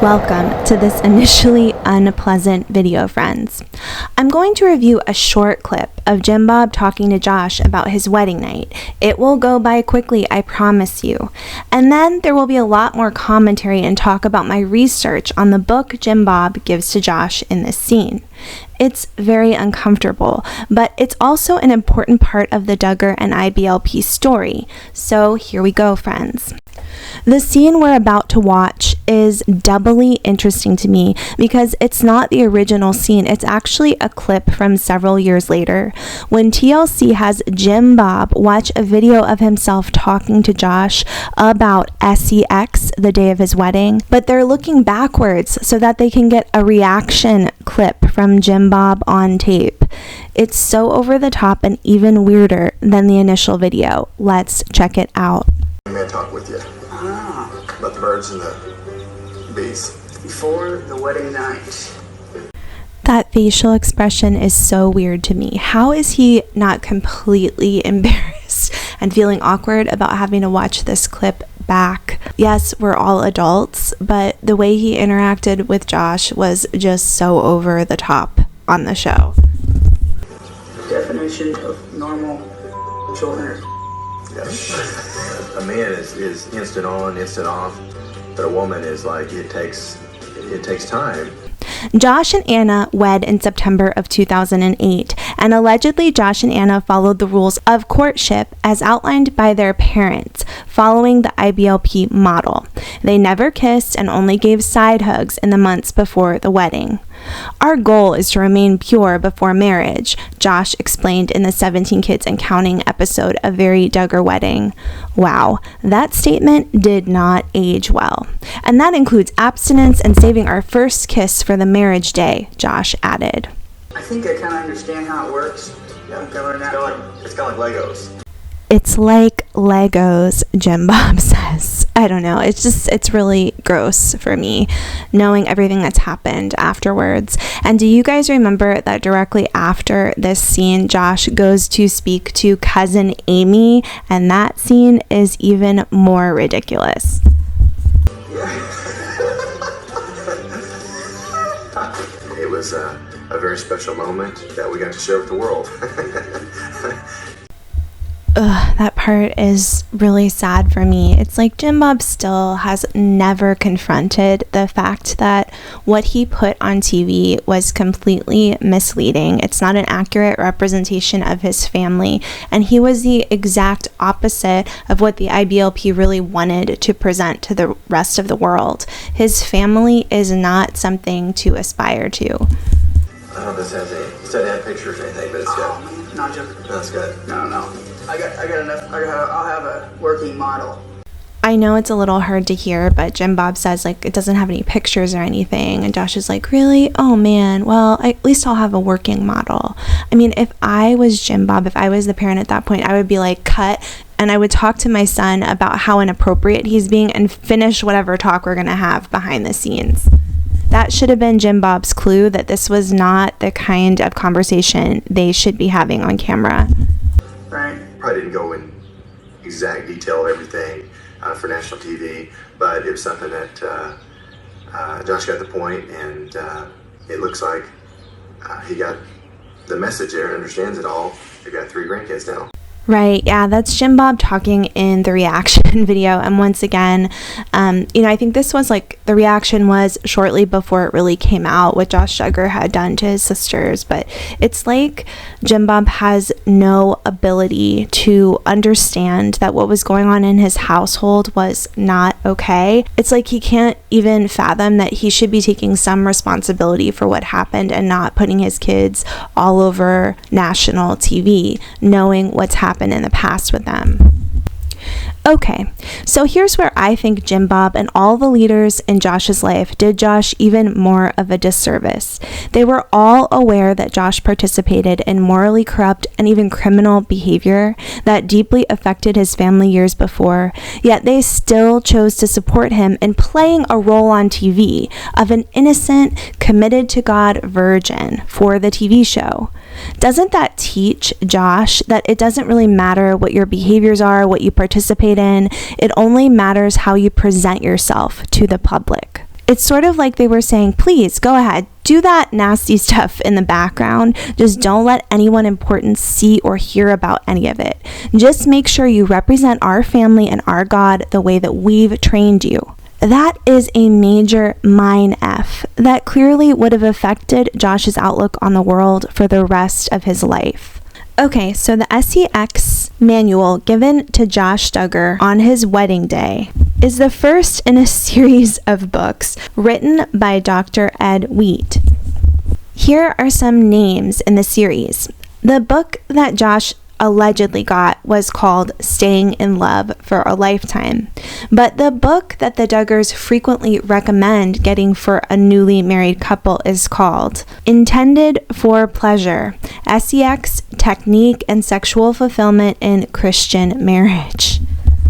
Welcome to this initially unpleasant video, friends. I'm going to review a short clip of Jim Bob talking to Josh about his wedding night. It will go by quickly, I promise you. And then there will be a lot more commentary and talk about my research on the book Jim Bob gives to Josh in this scene. It's very uncomfortable, but it's also an important part of the Duggar and IBLP story. So here we go, friends. The scene we're about to watch is doubly interesting to me because it's not the original scene. It's actually a clip from several years later when TLC has Jim Bob watch a video of himself talking to Josh about sex the day of his wedding, but they're looking backwards so that they can get a reaction clip from Jim Bob on tape. It's so over the top and even weirder than the initial video. Let's check it out. May I talk with you about the birds and the bees before the wedding night? That facial expression is so weird to me. How is he not completely embarrassed and feeling awkward about having to watch this clip back? Yes, we're all adults, but the way he interacted with Josh was just so over the top on the show. Definition of normal children. A man is instant on, instant off, but a woman is like it takes time. Josh and Anna wed in September of 2008, and allegedly Josh and Anna followed the rules of courtship as outlined by their parents, following the IBLP model. They never kissed and only gave side hugs in the months before the wedding. Our goal is to remain pure before marriage, Josh explained in the 17 Kids and Counting episode of Very Duggar Wedding. Wow, that statement did not age well. And that includes abstinence and saving our first kiss for the marriage day, Josh added. I think I kind of understand how it works. Yeah, it's kind of like Legos. It's like Legos, Jim Bob says. I don't know. It's really gross for me, knowing everything that's happened afterwards. And do you guys remember that directly after this scene, Josh goes to speak to cousin Amy, and that scene is even more ridiculous. It was a very special moment that we got to share with the world. That part is really sad for me. It's like Jim Bob still has never confronted the fact that what he put on TV was completely misleading. It's not an accurate representation of his family, and he was the exact opposite of what the IBLP really wanted to present to the rest of the world. His family is not something to aspire to. I don't know if this doesn't have pictures or anything, but it's good. Oh, man, not joking. That's good. No. I got enough. I'll have a working model. I know it's a little hard to hear, but Jim Bob says, like, it doesn't have any pictures or anything. And Josh is like, really? Oh, man. Well, at least I'll have a working model. I mean, if I was Jim Bob, if I was the parent at that point, I would be like, cut. And I would talk to my son about how inappropriate he's being and finish whatever talk we're going to have behind the scenes. That should have been Jim Bob's clue that this was not the kind of conversation they should be having on camera. Right. Probably didn't go in exact detail of everything for national TV, but it was something that Josh got the point, and it looks like he got the message there and understands it all. They got 3 grandkids now. Right, yeah, that's Jim Bob talking in the reaction video. And once again, I think this was like, the reaction was shortly before it really came out, what Josh Duggar had done to his sisters. But it's like Jim Bob has no ability to understand that what was going on in his household was not okay. It's like he can't even fathom that he should be taking some responsibility for what happened and not putting his kids all over national TV, knowing what's happened in the past with them. Okay, so here's where I think Jim Bob and all the leaders in Josh's life did Josh even more of a disservice. They were all aware that Josh participated in morally corrupt and even criminal behavior that deeply affected his family years before, yet they still chose to support him in playing a role on TV of an innocent, committed to God virgin for the TV show. Doesn't that teach Josh that it doesn't really matter what your behaviors are, what you participate in? It only matters how you present yourself to the public. It's sort of like they were saying, please go ahead, do that nasty stuff in the background. Just don't let anyone important see or hear about any of it. Just make sure you represent our family and our God the way that we've trained you. That is a major mine F that clearly would have affected Josh's outlook on the world for the rest of his life. Okay, so the SEX manual given to Josh Duggar on his wedding day is the first in a series of books written by Dr. Ed Wheat. Here are some names in the series. The book that Josh allegedly got was called Staying in Love for a Lifetime. But the book that the Duggars frequently recommend getting for a newly married couple is called Intended for Pleasure, SEX Technique and Sexual Fulfillment in Christian Marriage.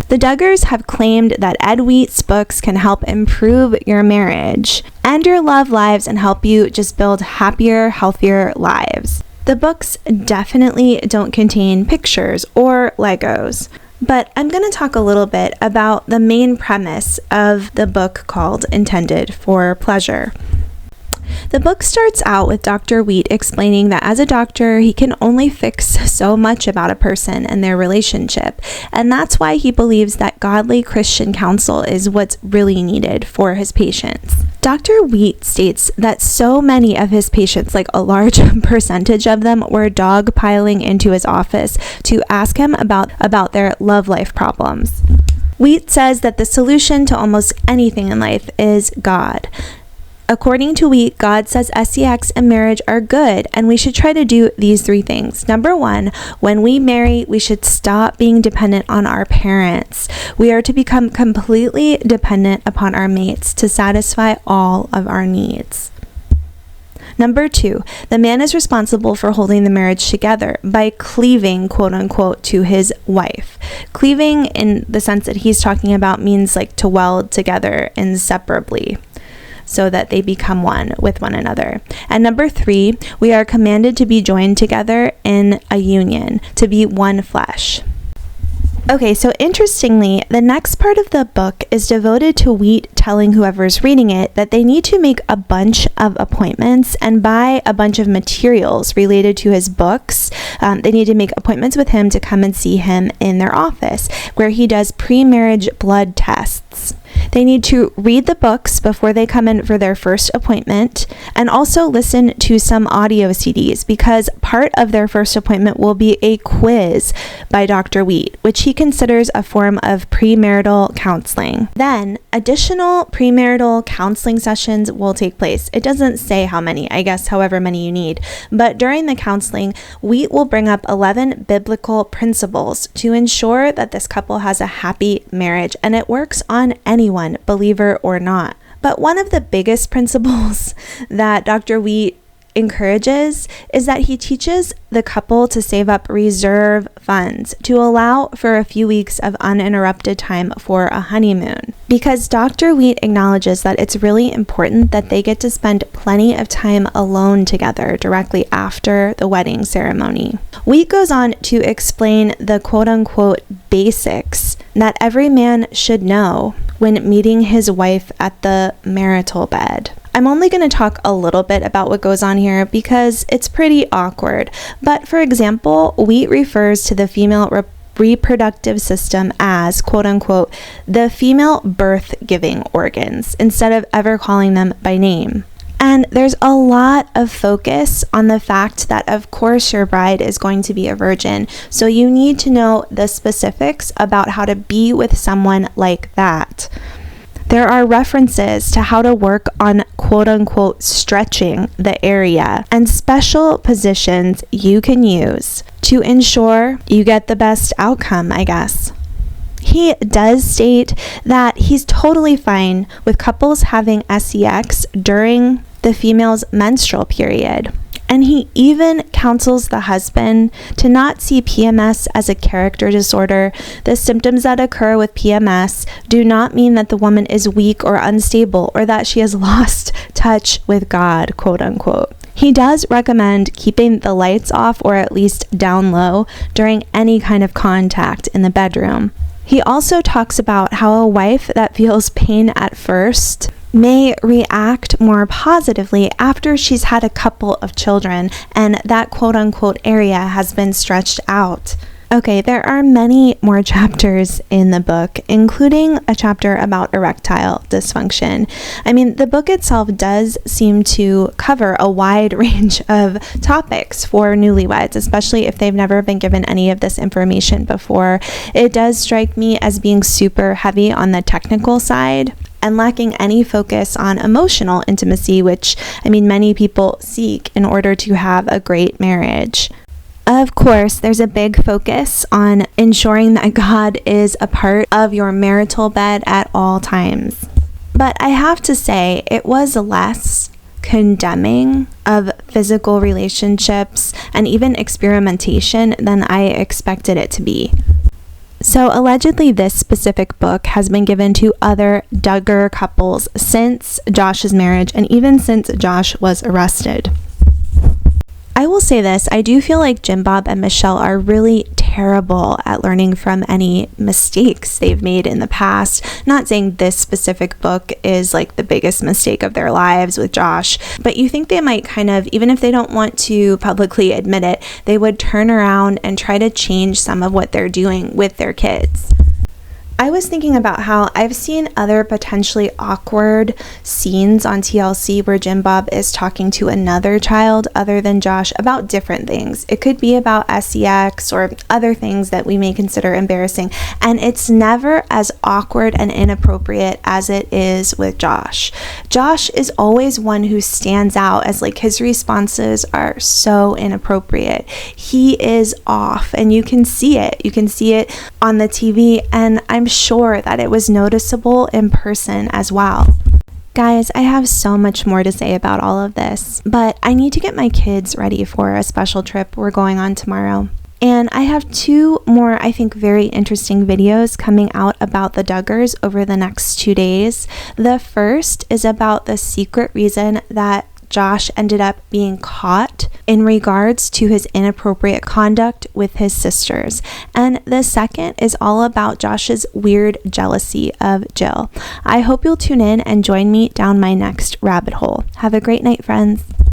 The Duggars have claimed that Ed Wheat's books can help improve your marriage and your love lives and help you just build happier, healthier lives. The books definitely don't contain pictures or Legos, but I'm going to talk a little bit about the main premise of the book called Intended for Pleasure. The book starts out with Dr. Wheat explaining that as a doctor, he can only fix so much about a person and their relationship, and that's why he believes that godly Christian counsel is what's really needed for his patients. Dr. Wheat states that so many of his patients, like a large percentage of them, were dogpiling into his office to ask him about their love life problems. Wheat says that the solution to almost anything in life is God. According to Wheat, God says SEX and marriage are good, and we should try to do these 3 things. Number 1, when we marry, we should stop being dependent on our parents. We are to become completely dependent upon our mates to satisfy all of our needs. Number 2, the man is responsible for holding the marriage together by cleaving, quote unquote, to his wife. Cleaving, in the sense that he's talking about, means like to weld together inseparably, so that they become one with one another. And number 3, we are commanded to be joined together in a union, to be one flesh. Okay, so interestingly, the next part of the book is devoted to Wheat telling whoever's reading it that they need to make a bunch of appointments and buy a bunch of materials related to his books. They need to make appointments with him to come and see him in their office, where he does pre-marriage blood tests. They need to read the books before they come in for their first appointment, and also listen to some audio CDs, because part of their first appointment will be a quiz by Dr. Wheat, which he considers a form of premarital counseling. Then additional premarital counseling sessions will take place. It doesn't say how many, I guess however many you need, but during the counseling, Wheat will bring up 11 biblical principles to ensure that this couple has a happy marriage, and it works on anyone, believer or not. But one of the biggest principles that Dr. Wheat encourages is that he teaches the couple to save up reserve funds to allow for a few weeks of uninterrupted time for a honeymoon. Because Dr. Wheat acknowledges that it's really important that they get to spend plenty of time alone together directly after the wedding ceremony. Wheat goes on to explain the quote-unquote basics that every man should know when meeting his wife at the marital bed. I'm only going to talk a little bit about what goes on here because it's pretty awkward. But for example, Wheat refers to the female reproductive system as, quote unquote, the female birth-giving organs, instead of ever calling them by name. And there's a lot of focus on the fact that, of course, your bride is going to be a virgin. So you need to know the specifics about how to be with someone like that. There are references to how to work on quote-unquote stretching the area and special positions you can use to ensure you get the best outcome, I guess. He does state that he's totally fine with couples having SEX during the female's menstrual period. And he even counsels the husband to not see PMS as a character disorder. The symptoms that occur with PMS do not mean that the woman is weak or unstable or that she has lost touch with God, quote unquote. He does recommend keeping the lights off or at least down low during any kind of contact in the bedroom. He also talks about how a wife that feels pain at first may react more positively after she's had a couple of children and that quote-unquote area has been stretched out. Okay, there are many more chapters in the book, including a chapter about erectile dysfunction. I mean, the book itself does seem to cover a wide range of topics for newlyweds, especially if they've never been given any of this information before. It does strike me as being super heavy on the technical side and lacking any focus on emotional intimacy, which, I mean, many people seek in order to have a great marriage. Of course, there's a big focus on ensuring that God is a part of your marital bed at all times. But I have to say, it was less condemning of physical relationships and even experimentation than I expected it to be. So allegedly, this specific book has been given to other Duggar couples since Josh's marriage and even since Josh was arrested. I will say this, I do feel like Jim Bob and Michelle are really terrible at learning from any mistakes they've made in the past. Not saying this specific book is like the biggest mistake of their lives with Josh, but you think they might kind of, even if they don't want to publicly admit it, they would turn around and try to change some of what they're doing with their kids. I was thinking about how I've seen other potentially awkward scenes on TLC where Jim Bob is talking to another child other than Josh about different things. It could be about sex or other things that we may consider embarrassing, and it's never as awkward and inappropriate as it is with Josh. Josh is always one who stands out as like his responses are so inappropriate. He is off, and you can see it. You can see it on the TV, and I'm sure that it was noticeable in person as well. Guys, I have so much more to say about all of this, but I need to get my kids ready for a special trip we're going on tomorrow. And I have 2 more, I think, very interesting videos coming out about the Duggars over the next 2 days. The first is about the secret reason that Josh ended up being caught in regards to his inappropriate conduct with his sisters. And the second is all about Josh's weird jealousy of Jill. I hope you'll tune in and join me down my next rabbit hole. Have a great night, friends.